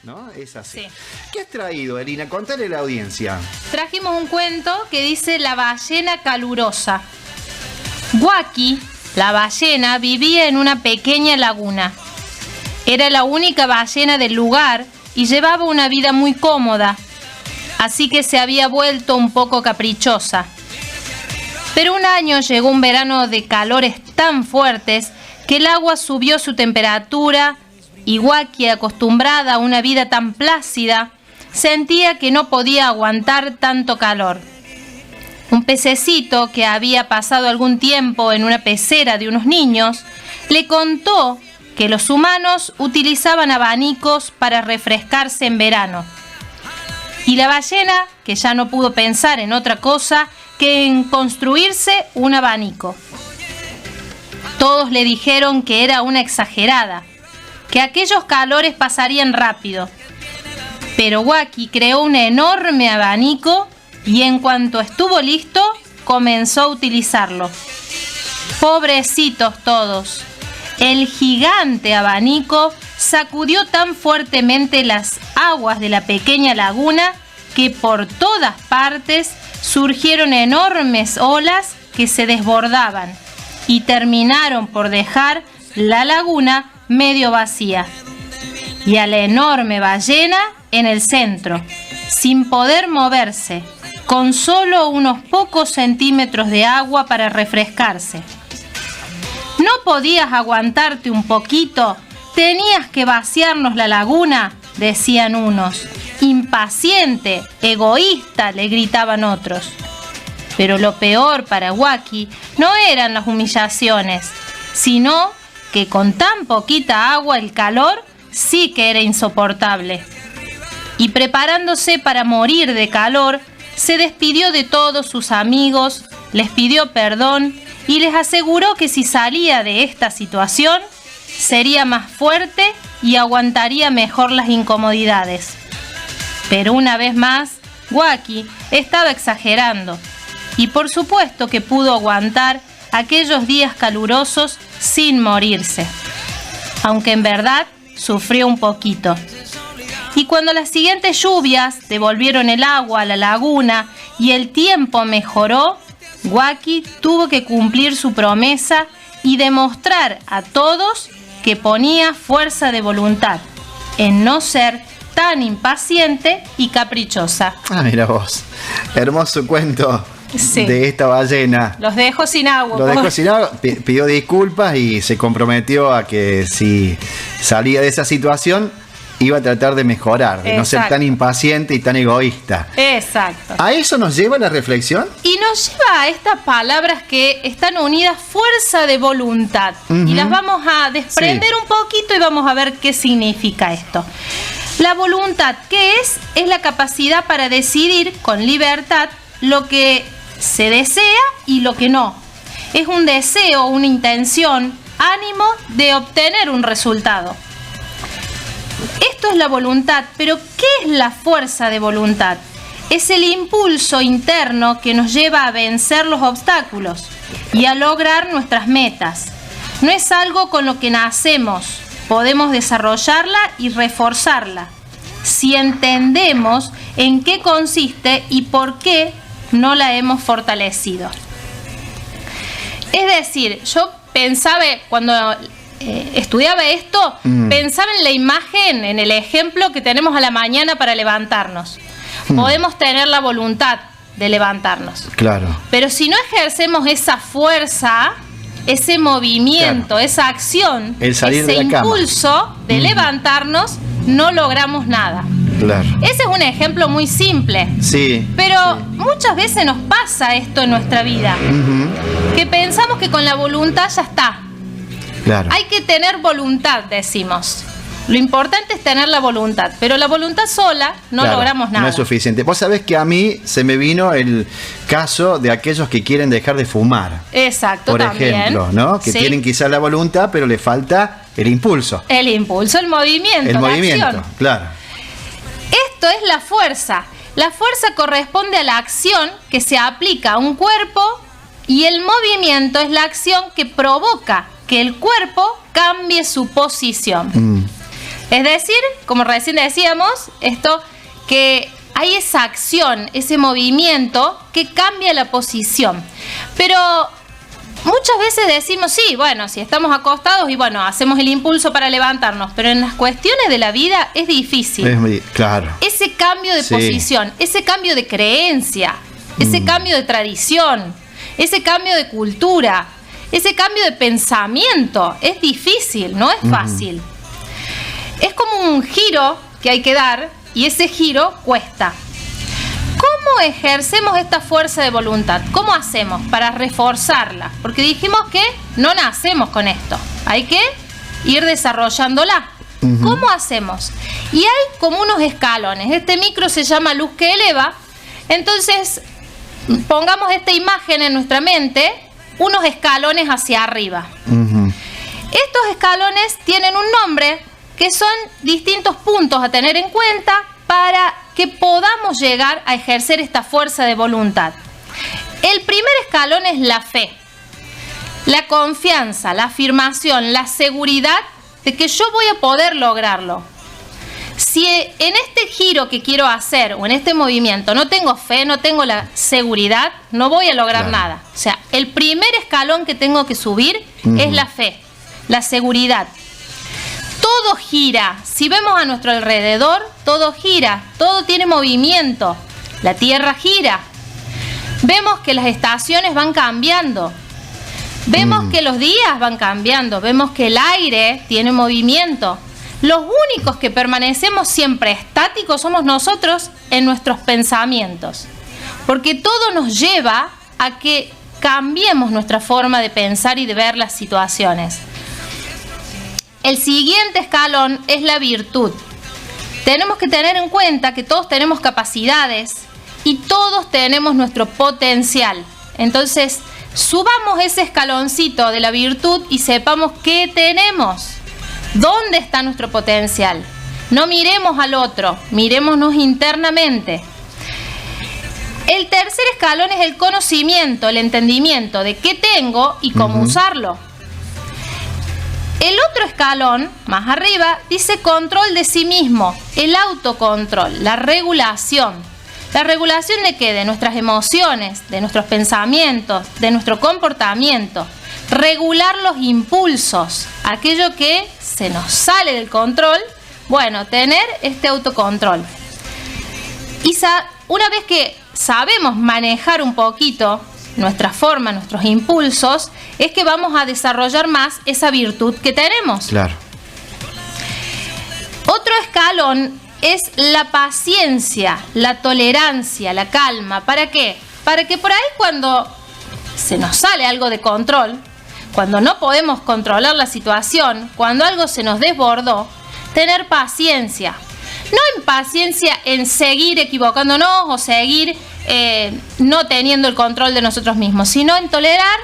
¿No? Es así. Sí. ¿Qué has traído, Elina? Contale a la audiencia. Trajimos un cuento que dice La ballena calurosa. Waki, la ballena, vivía en una pequeña laguna. Era la única ballena del lugar y llevaba una vida muy cómoda, así que se había vuelto un poco caprichosa. Pero un año llegó un verano de calores tan fuertes que el agua subió su temperatura y Waki, acostumbrada a una vida tan plácida, sentía que no podía aguantar tanto calor. Un pececito que había pasado algún tiempo en una pecera de unos niños le contó que los humanos utilizaban abanicos para refrescarse en verano. Y la ballena, que ya no pudo pensar en otra cosa que en construirse un abanico. Todos le dijeron que era una exagerada, que aquellos calores pasarían rápido. Pero Waki creó un enorme abanico y en cuanto estuvo listo, comenzó a utilizarlo. Pobrecitos todos. El gigante abanico sacudió tan fuertemente las aguas de la pequeña laguna que por todas partes surgieron enormes olas que se desbordaban y terminaron por dejar la laguna medio vacía y a la enorme ballena en el centro, sin poder moverse, con solo unos pocos centímetros de agua para refrescarse. ¿No podías aguantarte un poquito? ¿Tenías que vaciarnos la laguna?, decían unos. Impaciente, egoísta, le gritaban otros. Pero lo peor para Waki no eran las humillaciones, sino que con tan poquita agua el calor sí que era insoportable. Y preparándose para morir de calor, se despidió de todos sus amigos, les pidió perdón y les aseguró que si salía de esta situación, sería más fuerte y aguantaría mejor las incomodidades. Pero una vez más, Waki estaba exagerando, y por supuesto que pudo aguantar aquellos días calurosos sin morirse, aunque en verdad sufrió un poquito. Y cuando las siguientes lluvias devolvieron el agua a la laguna y el tiempo mejoró, Waki tuvo que cumplir su promesa y demostrar a todos que ponía fuerza de voluntad en no ser tan impaciente y caprichosa. Ah, mira vos. Hermoso cuento. Sí. De esta ballena. Los dejo sin agua. Lo dejó sin agua, pidió disculpas y se comprometió a que si salía de esa situación iba a tratar de mejorar, de no ser tan impaciente y tan egoísta. Exacto. ¿A eso nos lleva la reflexión? Y nos lleva a estas palabras que están unidas, fuerza de voluntad. Y las vamos a desprender un poquito y vamos a ver qué significa esto. La voluntad, ¿qué es? Es la capacidad para decidir con libertad lo que se desea y lo que no. Es un deseo, una intención, ánimo de obtener un resultado. Esto es la voluntad, pero ¿qué es la fuerza de voluntad? Es el impulso interno que nos lleva a vencer los obstáculos y a lograr nuestras metas. No es algo con lo que nacemos, podemos desarrollarla y reforzarla, si entendemos en qué consiste y por qué no la hemos fortalecido. Es decir, yo pensaba cuando estudiaba esto, pensaba en la imagen, en el ejemplo que tenemos a la mañana para levantarnos. Podemos tener la voluntad de levantarnos. Claro. Pero si no ejercemos esa fuerza, ese movimiento, esa acción, ese impulso de levantarnos, no logramos nada. Claro. Ese es un ejemplo muy simple. Sí. Pero muchas veces nos pasa esto en nuestra vida. Que pensamos que con la voluntad ya está. Claro. Hay que tener voluntad, decimos. Lo importante es tener la voluntad, pero la voluntad sola no logramos nada. No es suficiente. Vos sabés que a mí se me vino el caso de aquellos que quieren dejar de fumar. Exacto, por también. ejemplo, ¿no? Que tienen quizás la voluntad, pero le falta el impulso. El impulso, el movimiento, el movimiento, acción. Claro. Esto es la fuerza. La fuerza corresponde a la acción que se aplica a un cuerpo y el movimiento es la acción que provoca que el cuerpo cambie su posición. Es decir, como recién decíamos, esto que hay esa acción, ese movimiento que cambia la posición. Pero muchas veces decimos, sí, bueno, si estamos acostados y bueno, hacemos el impulso para levantarnos, pero en las cuestiones de la vida es difícil. Claro. Ese cambio de posición, ese cambio de creencia, ese cambio de tradición, ese cambio de cultura, ese cambio de pensamiento, es difícil, no es fácil. Es como un giro que hay que dar y ese giro cuesta. ¿Cómo ejercemos esta fuerza de voluntad? ¿Cómo hacemos para reforzarla? Porque dijimos que no nacemos con esto, hay que ir desarrollándola. ¿Cómo hacemos? Y hay como unos escalones. Este micro se llama Luz que Eleva. Entonces, pongamos esta imagen en nuestra mente, unos escalones hacia arriba. Estos escalones tienen un nombre, que son distintos puntos a tener en cuenta para que podamos llegar a ejercer esta fuerza de voluntad. El primer escalón es la fe, la confianza, la afirmación, la seguridad de que yo voy a poder lograrlo. Si en este giro que quiero hacer o en este movimiento no tengo fe, no tengo la seguridad, no voy a lograr nada. O sea, el primer escalón que tengo que subir es la fe, la seguridad. Todo gira. Si vemos a nuestro alrededor, todo gira, todo tiene movimiento. La Tierra gira. Vemos que las estaciones van cambiando. Vemos que los días van cambiando. Vemos que el aire tiene movimiento. Los únicos que permanecemos siempre estáticos somos nosotros en nuestros pensamientos. Porque todo nos lleva a que cambiemos nuestra forma de pensar y de ver las situaciones. El siguiente escalón es la virtud. Tenemos que tener en cuenta que todos tenemos capacidades y todos tenemos nuestro potencial. Entonces, subamos ese escaloncito de la virtud y sepamos qué tenemos. ¿Dónde está nuestro potencial? No miremos al otro, mirémonos internamente. El tercer escalón es el conocimiento, el entendimiento de qué tengo y cómo usarlo. El otro escalón, más arriba, dice control de sí mismo, el autocontrol, la regulación. ¿La regulación de qué? De nuestras emociones, de nuestros pensamientos, de nuestro comportamiento. Regular los impulsos, aquello que se nos sale del control, bueno, tener este autocontrol. Y una vez que sabemos manejar un poquito nuestra forma, nuestros impulsos, es que vamos a desarrollar más esa virtud que tenemos. Claro. Otro escalón es la paciencia, la tolerancia, la calma. ¿Para qué? Para que por ahí cuando se nos sale algo de control, cuando no podemos controlar la situación, cuando algo se nos desbordó, tener paciencia. No impaciencia en seguir equivocándonos o seguir no teniendo el control de nosotros mismos, sino en tolerar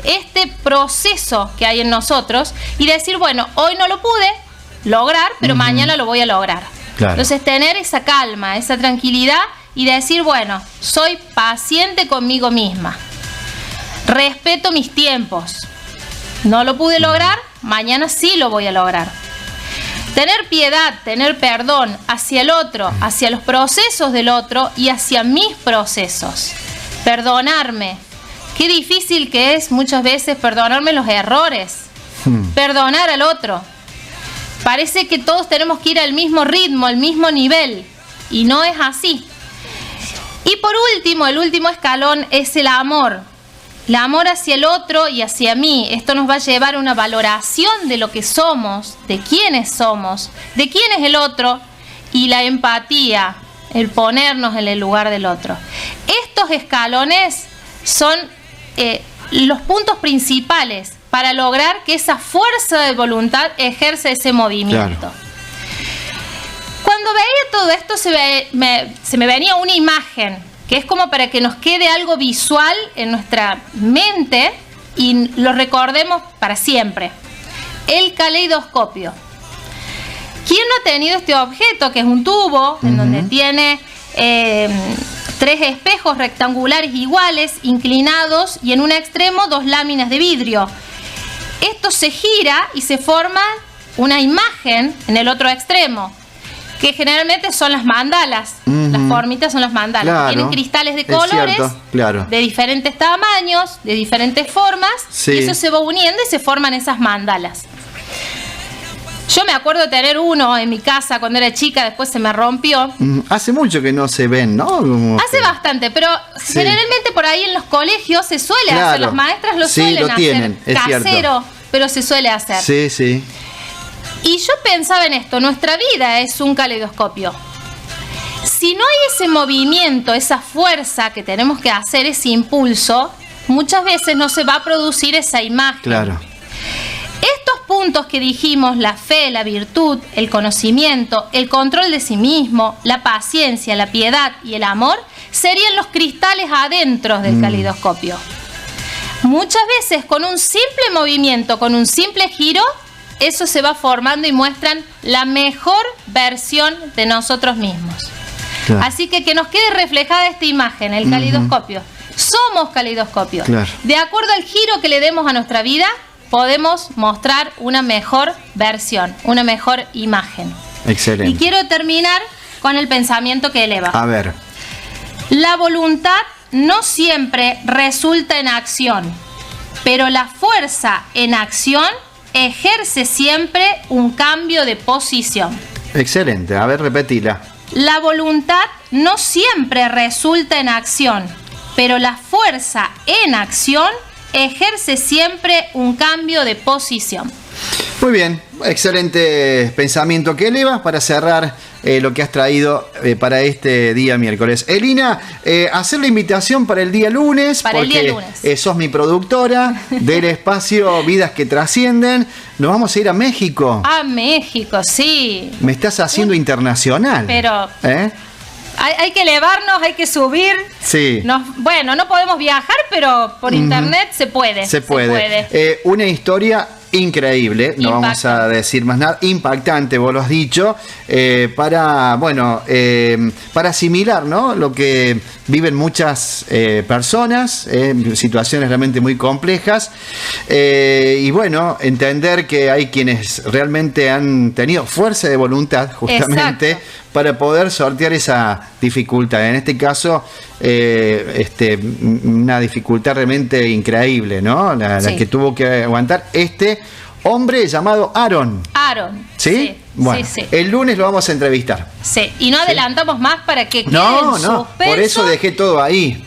este proceso que hay en nosotros y decir, bueno, hoy no lo pude lograr, pero mañana lo voy a lograr. Claro. Entonces tener esa calma, esa tranquilidad y decir, bueno, soy paciente conmigo misma. Respeto mis tiempos. No lo pude lograr, mañana sí lo voy a lograr. Tener piedad, tener perdón hacia el otro, hacia los procesos del otro y hacia mis procesos. Perdonarme. Qué difícil que es muchas veces perdonarme los errores. Perdonar al otro. Parece que todos tenemos que ir al mismo ritmo, al mismo nivel. Y no es así. Y por último, el último escalón es el amor. El amor hacia el otro y hacia mí. Esto nos va a llevar a una valoración de lo que somos, de quiénes somos, de quién es el otro y la empatía, el ponernos en el lugar del otro. Estos escalones son los puntos principales para lograr que esa fuerza de voluntad ejerce ese movimiento. Claro. Cuando veía todo esto se me venía una imagen que es como para que nos quede algo visual en nuestra mente y lo recordemos para siempre. El caleidoscopio. ¿Quién no ha tenido este objeto, que es un tubo, en donde tiene 3 espejos rectangulares iguales, inclinados, y en un extremo 2 láminas de vidrio? Esto se gira y se forma una imagen en el otro extremo, que generalmente son las mandalas. Las formitas son las mandalas. Claro, tienen cristales de colores, cierto, claro, de diferentes tamaños, de diferentes formas, sí, y eso se va uniendo y se forman esas mandalas. Yo me acuerdo de tener uno en mi casa cuando era chica, después se me rompió. Hace mucho que no se ven, ¿no? Hace bastante, pero sí, generalmente por ahí en los colegios se suele hacer, las maestras lo suelen tienen, hacer, casero, cierto, pero se suele hacer. Sí, sí. Y yo pensaba en esto, nuestra vida es un caleidoscopio. Si no hay ese movimiento, esa fuerza que tenemos que hacer, ese impulso, muchas veces no se va a producir esa imagen. Claro. Estos puntos que dijimos, la fe, la virtud, el conocimiento, el control de sí mismo, la paciencia, la piedad y el amor, serían los cristales adentro del caleidoscopio. Muchas veces con un simple movimiento, con un simple giro, eso se va formando y muestran la mejor versión de nosotros mismos. Claro. Así que nos quede reflejada esta imagen, el caleidoscopio. Somos caleidoscopio. Claro. De acuerdo al giro que le demos a nuestra vida, podemos mostrar una mejor versión, una mejor imagen. Excelente. Y quiero terminar con el pensamiento que eleva. A ver. La voluntad no siempre resulta en acción, pero la fuerza en acción ejerce siempre un cambio de posición. Excelente. A ver, repetila. La voluntad no siempre resulta en acción, pero la fuerza en acción ejerce siempre un cambio de posición. Muy bien, excelente pensamiento que elevas para cerrar lo que has traído para este día miércoles. Elina, hacer la invitación para el día lunes, para porque el día lunes. Sos mi productora del espacio Vidas que Trascienden. Nos vamos a ir a México. A México, sí. Me estás haciendo internacional. Pero... Hay que elevarnos, hay que subir. Sí. Bueno, no podemos viajar, pero por internet se puede. Se puede. Una historia increíble, no vamos a decir más nada, impactante, vos lo has dicho, para asimilar, ¿no?, lo que viven muchas personas, situaciones realmente muy complejas, y bueno, entender que hay quienes realmente han tenido fuerza de voluntad, justamente, exacto, para poder sortear esa dificultad. En este caso, una dificultad realmente increíble, ¿no? La que tuvo que aguantar este hombre llamado Aaron. Aaron. ¿Sí? Sí. Bueno, sí. El lunes lo vamos a entrevistar. Sí, y no adelantamos más para que quede en suspenso. Por eso dejé todo ahí,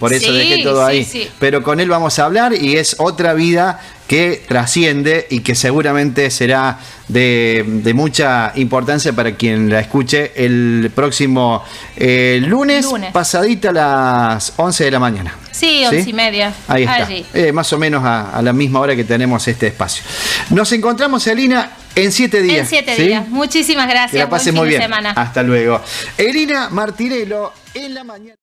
Sí. Pero con él vamos a hablar y es otra vida que trasciende y que seguramente será de mucha importancia para quien la escuche el próximo lunes, pasadita a las 11 de la mañana. Sí, 11:30. Ahí está. Más o menos a la misma hora que tenemos este espacio. Nos encontramos, Elina, en 7 días. En 7 días. Muchísimas gracias. Que la pasen muy bien. Semana. Hasta luego. Elina Martinello en la mañana.